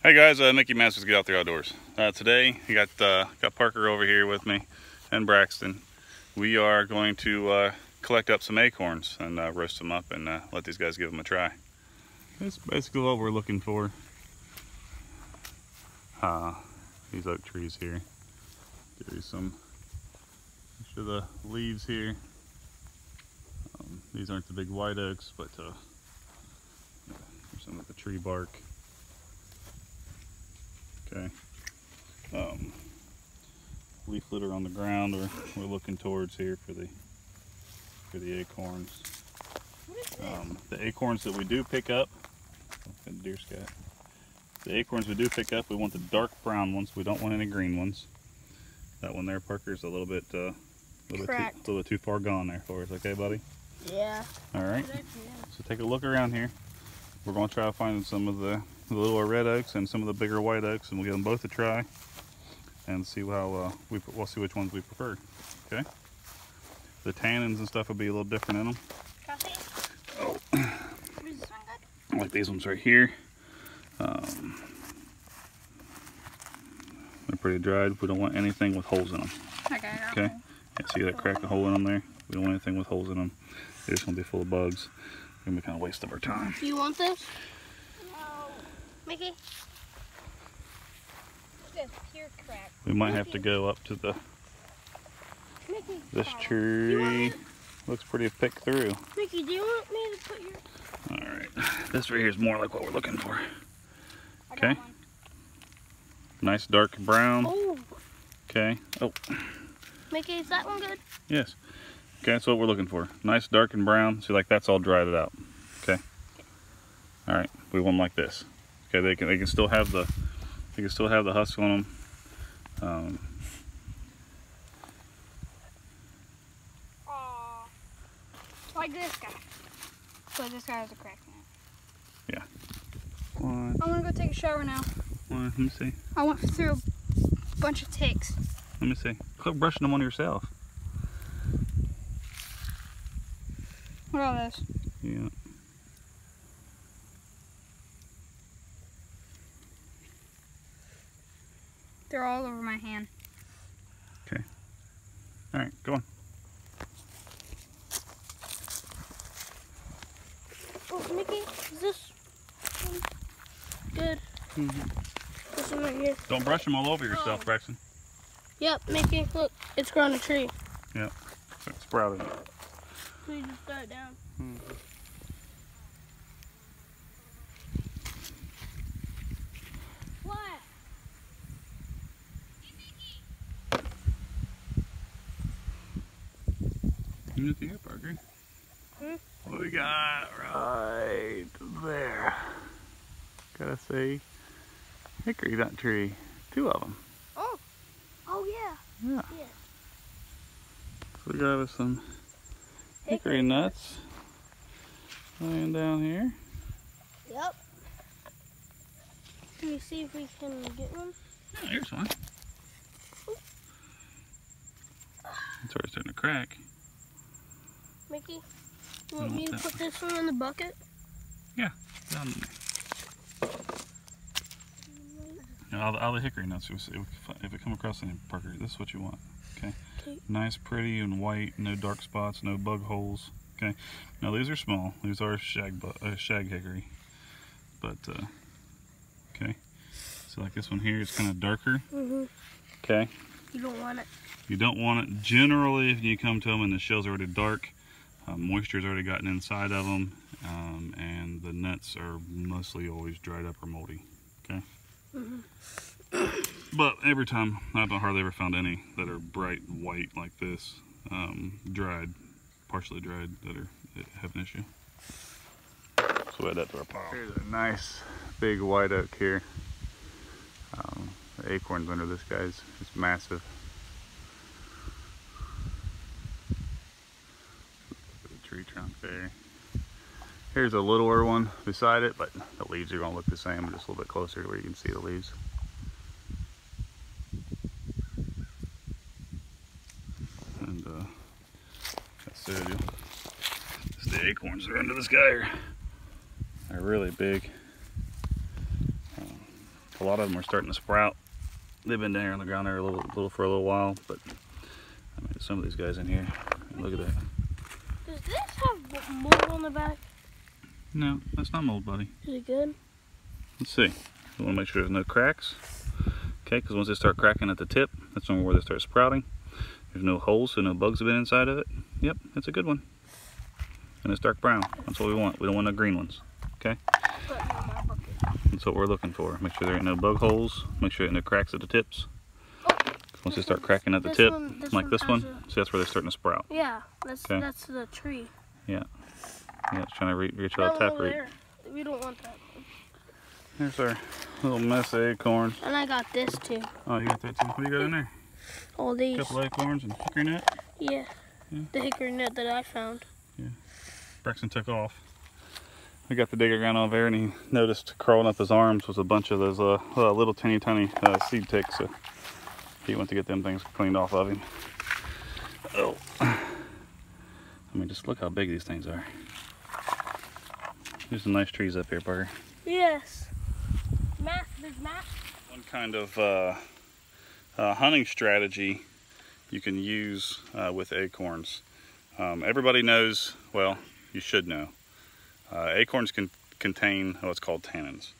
Hey guys, Mickey Masters Get Out There Outdoors. Today I got Parker over here with me and Braxton. We are going to collect up some acorns and roast them up and let these guys give them a try. That's basically what we're looking for. These oak trees here. Give you some of the leaves here. These aren't the big white oaks, but some of the tree bark. Okay. Leaf litter on the ground we're looking towards here for the acorns. The acorns that we do pick up, deer scat. The acorns we do pick up, we want the dark brown ones. We don't want any green ones. That one there, Parker, is a little bit too far gone there for us. Okay, buddy? Yeah. All right. So take a look around here. We're going to try to find some of the little red oaks and some of the bigger white oaks, and we'll give them both a try and see how we'll see which ones we prefer. Okay. The tannins and stuff will be a little different in them. Oh, I like these ones right here. They're pretty dried. We don't want anything with holes in them. Okay. Yeah, see that crack a hole in them there? We don't want anything with holes in them. They're just gonna be full of bugs. It's gonna be kind of a waste of our time. Do you want this? No. Mickey? Look at pure crack. We might have to go up to this tree. Looks pretty picked through. Mickey, do you want me to put your... Alright, this right here is more like what we're looking for. Okay. Nice dark brown. Oh. Okay. Oh. Mickey, is that one good? Yes. Okay, that's what we're looking for. Nice dark and brown. See, like that's all dried it out. Okay. All right. We want them like this. Okay. They can still have the husk on them. Like this guy. So this guy has a crack in it. Yeah. I'm gonna go take a shower now. Let me see. I went through a bunch of ticks. Let me see. Quit brushing them on yourself. What are those? Yeah. They're all over my hand. Okay. All right, go on. Oh, Mickey, is this one good? Mm-hmm. This one right here. Don't brush them all over yourself, Braxton. Yep, Mickey, look, it's growing a tree. Yep, it's sprouted. So you just throw it down. What? You look here, Parker. What we got right there? Gotta say, hickory nut tree. 2 of them. Oh yeah. Yeah. So we got us some hickory nuts laying down here. Yep. Can we see if we can get one? Yeah, here's one. It's already starting to crack. Mickey, you want me to put this one in the bucket? Yeah, down in there. Yeah, all the hickory nuts, if it come across any, Parker, this is what you want. Okay. Nice, pretty, and white, no dark spots, no bug holes. Okay. Now these are small. These are shag hickory. But okay. So like this one here is kind of darker. Okay. You don't want it. You don't want it. Generally, if you come to them and the shell's already dark, moisture's already gotten inside of them, and the nuts are mostly always dried up or moldy. Okay. But every time, I've hardly ever found any that are bright white like this, dried, partially dried, that have an issue. So we'll add that to our pile. Here's a nice big white oak here. The acorns under this guy's it's massive. The tree trunk there. Here's a littler one beside it, but the leaves are going to look the same, just a little bit closer to where you can see the leaves. And that's it. It's the acorns that are under this guy. They're really big. A lot of them are starting to sprout. They've been down here on the ground there a little for a little while, but I mean, some of these guys in here, look at that. Does this have mold on the back? No, that's not mold, buddy. Is it good? Let's see. We want to make sure there's no cracks. Okay, because once they start cracking at the tip, that's where they start sprouting. There's no holes, so no bugs have been inside of it. Yep, that's a good one. And it's dark brown. That's what we want. We don't want no green ones. Okay? That's what we're looking for. Make sure there ain't no bug holes. Make sure there ain't no cracks at the tips. Once they start cracking at the tip, like this one, see, that's where they're starting to sprout. Yeah, that's the tree. Yeah. Yeah, it's trying to reach out taproot. We don't want that. Here's our little mess of acorns. And I got this too. Oh, you got that too? What do you got in there? All these. A couple of acorns and hickory nut? Yeah. Yeah. The hickory nut that I found. Yeah. Braxton took off. We got the digger around over there, and he noticed crawling up his arms was a bunch of those little tiny seed ticks. So he went to get them things cleaned off of him. Oh. I mean, just look how big these things are. There's some nice trees up here, Parker. Yes. There's math. One kind of hunting strategy you can use with acorns. Everybody knows, well, you should know, acorns can contain what's called tannins,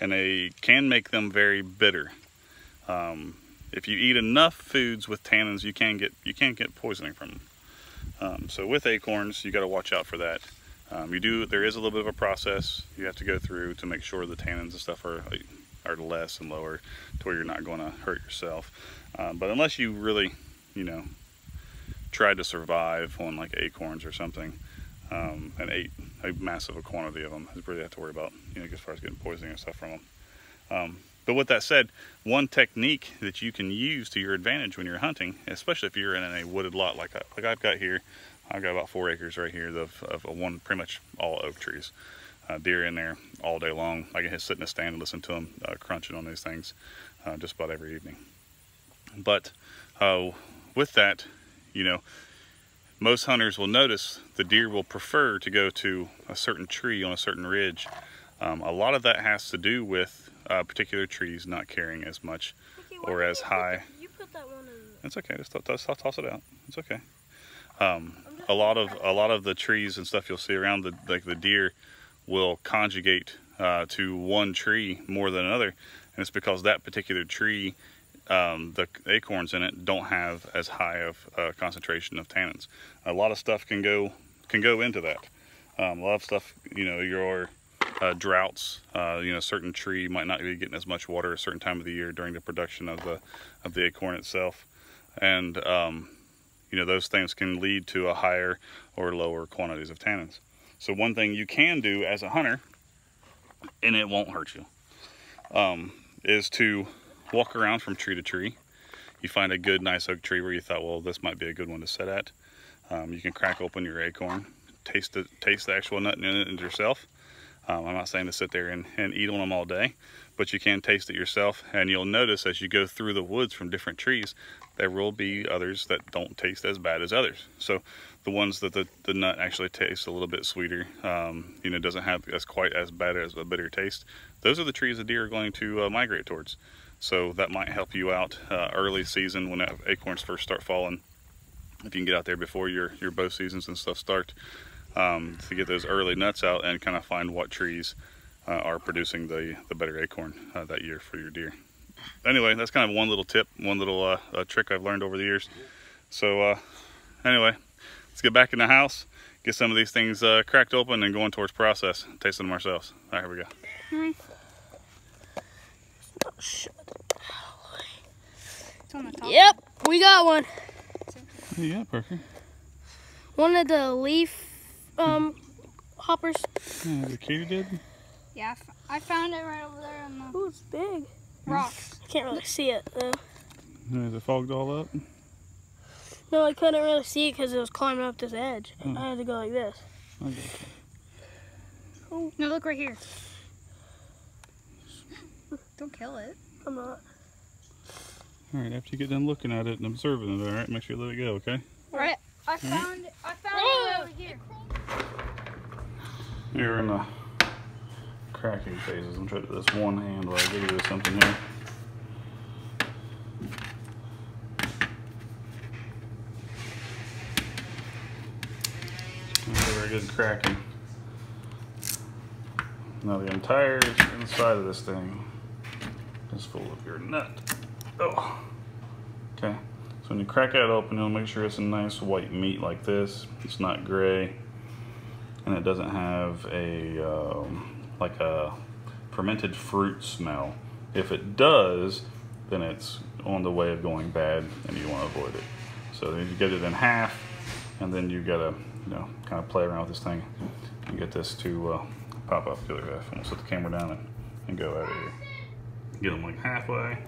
and they can make them very bitter. If you eat enough foods with tannins, you can't get poisoning from them. So with acorns, you got to watch out for that. There is a little bit of a process you have to go through to make sure the tannins and stuff are less and lower to where you're not going to hurt yourself. But unless you really, tried to survive on like acorns or something, and ate a massive quantity of them, you really have to worry about, as far as getting poisoning and stuff from them. But with that said, one technique that you can use to your advantage when you're hunting, especially if you're in a wooded lot like I've got here. I've got about 4 acres right here of one, pretty much all oak trees. Deer in there all day long. I can sit in a stand and listen to them crunching on these things just about every evening. But with that, most hunters will notice the deer will prefer to go to a certain tree on a certain ridge. A lot of that has to do with particular trees not carrying as much or as high. You put that one in. It's okay. Just toss it out. It's okay. A lot of the trees and stuff you'll see around the deer will conjugate to one tree more than another, and it's because that particular tree, the acorns in it don't have as high of a concentration of tannins. A lot of stuff can go into that. A lot of stuff, your droughts, a certain tree might not be getting as much water a certain time of the year during the production of the acorn itself, and those things can lead to a higher or lower quantities of tannins. So one thing you can do as a hunter, and it won't hurt you, is to walk around from tree to tree. You find a good, nice oak tree where you thought, well, this might be a good one to sit at. You can crack open your acorn, taste the actual nut in it yourself. I'm not saying to sit there and eat on them all day, but you can taste it yourself, and you'll notice as you go through the woods from different trees, there will be others that don't taste as bad as others. So the ones that the nut actually tastes a little bit sweeter, doesn't have quite as bad as a bitter taste, those are the trees the deer are going to migrate towards. So that might help you out early season when acorns first start falling. If you can get out there before your bow seasons and stuff start, to get those early nuts out and kind of find what trees are producing the better acorn that year for your deer. Anyway, that's kind of one little tip, one little trick I've learned over the years. So anyway, let's get back in the house, get some of these things cracked open and going towards process, tasting them ourselves. All right, here we go. It's on the top. Yep, we got one. Yeah, Parker. One of the leaf hoppers. Yeah, the Katie did? Yeah, I found it right over there on the Oh, it's big. rocks. I can't really see it though. Is it fogged all up? No, I couldn't really see it because it was climbing up this edge. I had to go like this. Okay. Oh, no, look right here. Don't kill it. I'm not. All right, after you get done looking at it and observing it, all right, make sure you let it go, okay? All right, I found it right over here. Here in the cracking phases. I'm trying to do this one hand while I give you something here. Very good cracking. Now the entire inside of this thing is full of your nut. Oh, okay. So when you crack it open, you'll make sure it's a nice white meat like this. It's not gray, and it doesn't have a like a fermented fruit smell. If it does, then it's on the way of going bad, and you want to avoid it. So then you get it in half, and then you gotta, you know, kind of play around with this thing and get this to pop up the other half. And we'll set the camera down and go out of here. Get them like halfway.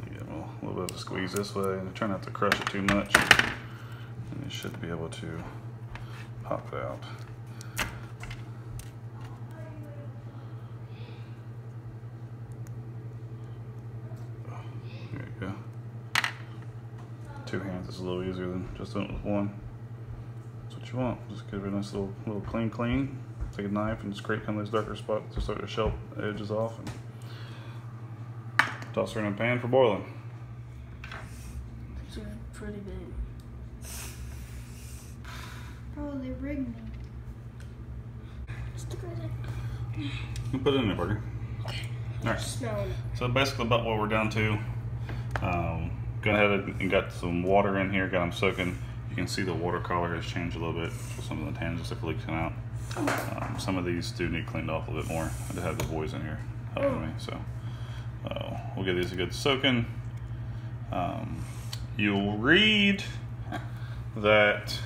Get them a little bit of a squeeze this way, and try not to crush it too much. And you should be able to pop it out. There you go. Two hands is a little easier than just doing it with one. That's what you want. Just give it a nice little clean. Take a knife and scrape kind of those darker spots to start to shell edges off, and toss her in a pan for boiling. These are pretty big. Oh, they rigged me. Stick right in. You put it in there, Burger. Alright. Smelling it. So basically about what we're down to. Go ahead and got some water in here, got them soaking. You can see the water color has changed a little bit. So some of the tannins are leaking out. Some of these do need cleaned off a little bit more. I did have the boys in here helping me, so we'll give these a good soaking. You'll read that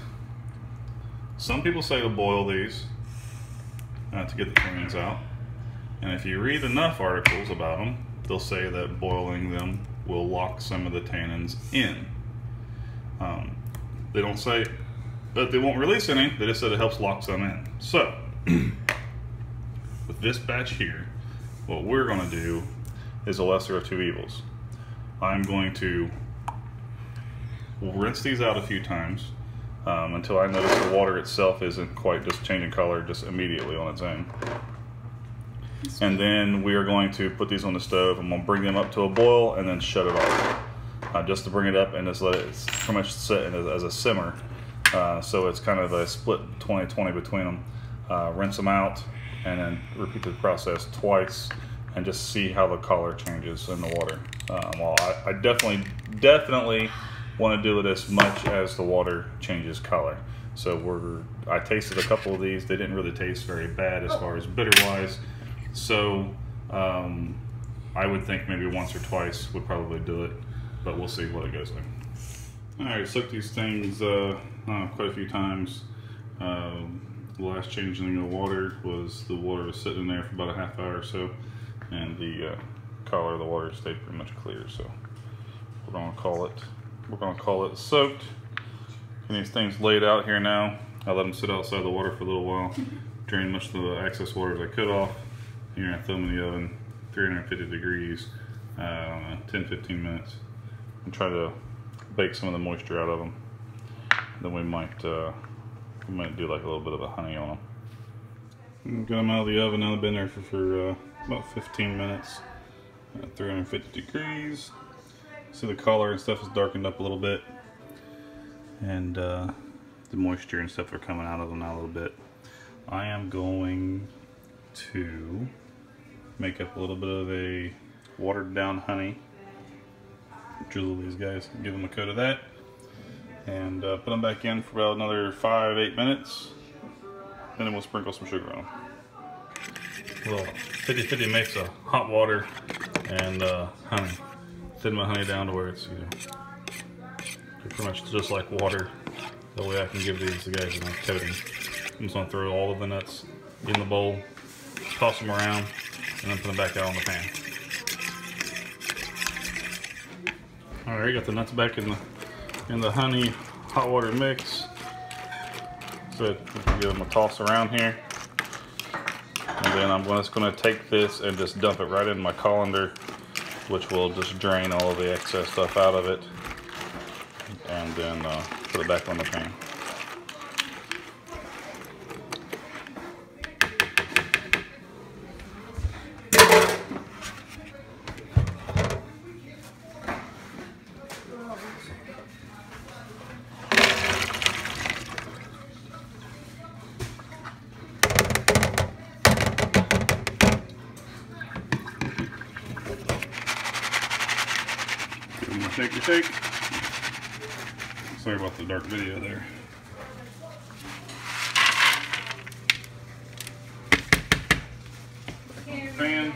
some people say to boil these to get the tannins out, and if you read enough articles about them, they'll say that boiling them will lock some of the tannins in. They don't say that they won't release any, they just said it helps lock some in. So, with this batch here, what we're going to do is a lesser of two evils. I'm going to rinse these out a few times until I notice the water itself isn't quite just changing color just immediately on its own. And then we are going to put these on the stove. I'm going to bring them up to a boil and then shut it off. Just to bring it up and just let it pretty much sit as a simmer. So it's kind of a split 20-20 between them. Rinse them out and then repeat the process twice and just see how the color changes in the water. Well, I definitely want to do it as much as the water changes color. So I tasted a couple of these. They didn't really taste very bad as far as bitter wise. So I would think maybe once or twice would probably do it, but we'll see what it goes like. All right, soaked these things quite a few times. The last changing of water was the water was sitting in there for about a half hour or so, and the color of the water stayed pretty much clear. So we're gonna call it soaked. And these things laid out here now. I let them sit outside the water for a little while, drain much of the excess water as I could off. Here I throw them in the oven, 350 degrees, 10-15 minutes, and try to bake some of the moisture out of them. Then we might do like a little bit of a honey on them. Got them out of the oven. Now they've been there for about 15 minutes, 350 degrees. See the color and stuff is darkened up a little bit, and the moisture and stuff are coming out of them now a little bit. I am going to make up a little bit of a watered down honey. Drizzle these guys, give them a coat of that, and put them back in for about another 5-8 minutes, and then we'll sprinkle some sugar on them. A little 50-50 mix of hot water and honey. Thin my honey down to where it's, pretty much just like water. That way I can give these guys a nice coating. I'm just gonna throw all of the nuts in the bowl, toss them around, and then put them back out on the pan. All right, got the nuts back in the honey hot water mix. So we can give them a toss around here. And then I'm just gonna take this and just dump it right in my colander, which will just drain all of the excess stuff out of it. And then put it back on the pan. Shake your shake. Sorry about the dark video there. Pan.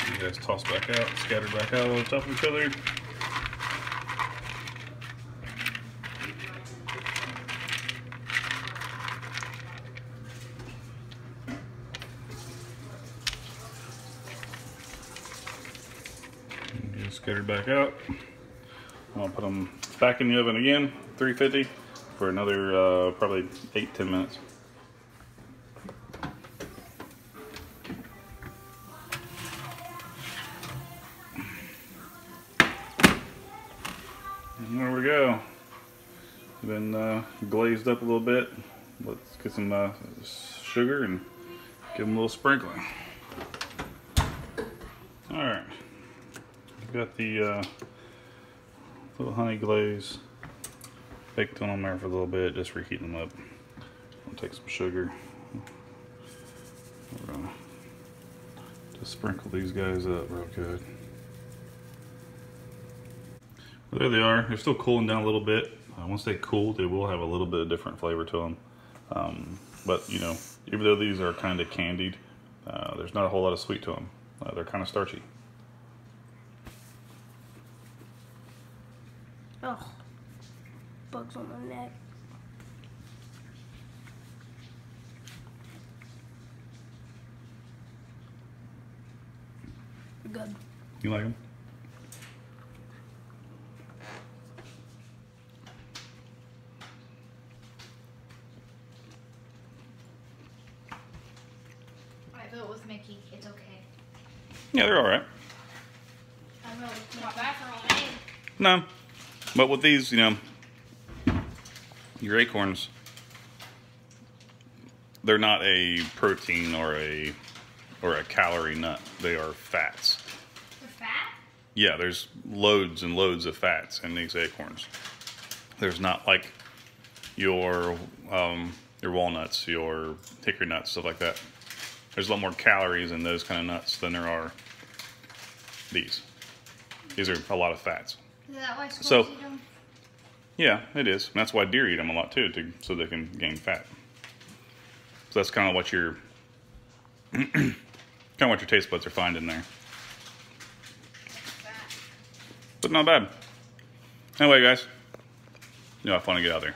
You guys toss back out, scatter back out on top of each other. Just scatter back out. I'm gonna put them back in the oven again, 350, for another probably 8-10 minutes. And there we go. Been glazed up a little bit. Let's get some sugar and give them a little sprinkling. Alright. Got the little honey glaze baked on them there for a little bit, just reheating them up. I'll take some sugar. We're gonna just sprinkle these guys up real good. Well, there they are. They're still cooling down a little bit. Once they cool, they will have a little bit of different flavor to them. But you know, even though these are kind of candied, there's not a whole lot of sweet to them. They're kind of starchy. Oh, bugs on my neck. Good. You like them? I vote with Mickey. It's okay. Yeah, they're all right. I vote with my bathroom. No, but with these, you know, your acorns, they're not a protein or a calorie nut. They are fats. They're fat? Yeah, there's loads and loads of fats in these acorns. There's not like your walnuts, your hickory nuts, stuff like that. There's a lot more calories in those kind of nuts than there are these. These are a lot of fats. Is that why squirrels eat them? Yeah, it is. And that's why deer eat them a lot too, so they can gain fat. So that's kind of what your taste buds are finding there. But not bad. Anyway, guys, you know, have fun to get out there.